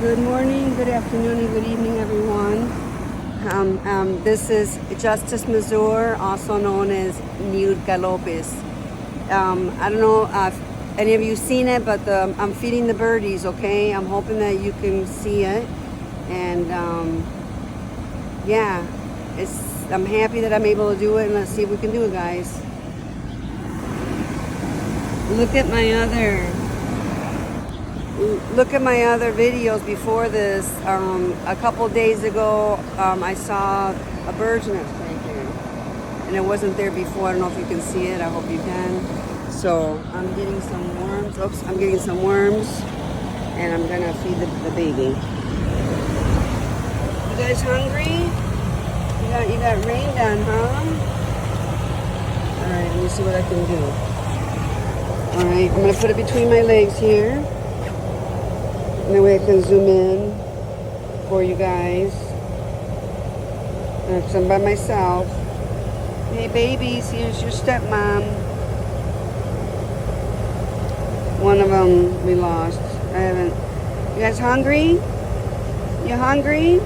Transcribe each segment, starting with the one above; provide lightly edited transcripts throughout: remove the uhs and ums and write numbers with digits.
Good morning, good afternoon, and good evening, everyone. This is Justice Mazur, also known as Niurka Lopez. I don't know if any of you seen it, but I'm feeding the birdies, okay? I'm hoping that you can see it. And yeah, I'm happy that I'm able to do it, and let's see if we can do it, guys. Look at my other videos before this. A couple days ago, I saw a bird's nest right here, and it wasn't there before. I don't know if you can see it. I hope you can. So I'm getting some worms. Oops, I'm getting some worms, and I'm gonna feed the baby. You guys hungry? You got rained on, huh? All right, let me see what I can do. All right, I'm gonna put it between my legs here. And that way I can zoom in for you guys. Because I'm by myself. Hey babies, here's your stepmom. One of them we lost. I haven't. You guys hungry? You hungry?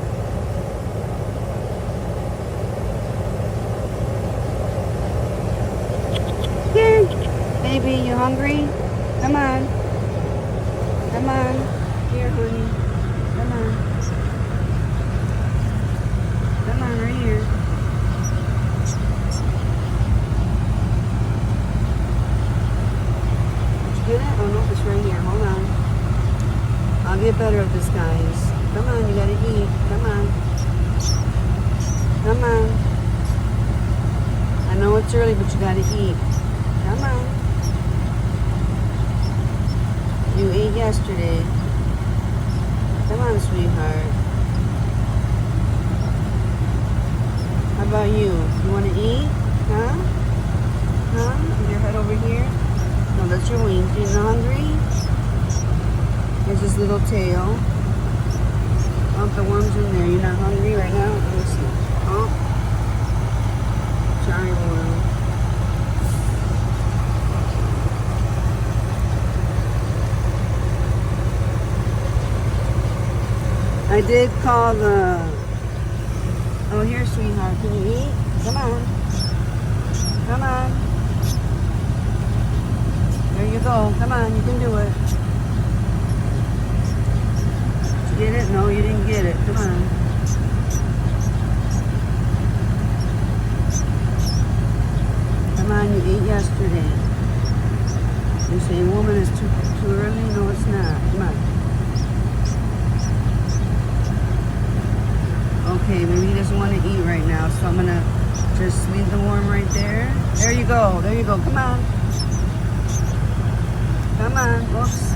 Here. Baby, you hungry? Come on. Come on. Here, honey. Come on. Come on, right here. Did you get it? Oh, no, it's right here. Hold on. I'll get better at this, guys. Come on, you gotta eat. Come on. Come on. I know it's early, but you gotta eat. Come on. You ate yesterday. Come on, sweetheart. How about you? You want to eat? Huh? Huh? Is your head over here? No, that's your wings. You not hungry? There's his little tail. Oh, the worm's in there. You're not hungry right now? Let me see. Oh. Sorry, worm. I did call the... Oh, here, sweetheart. Can you eat? Come on. Come on. There you go. Come on. You can do it. Did you get it? No, you didn't get it. Come on. Come on. You ate yesterday. You say, woman, it's too early? No, it's not. Come on. Okay, maybe he doesn't want to eat right now, so I'm gonna just leave the worm right there. There you go. There you go. Come on. Come on. Oops.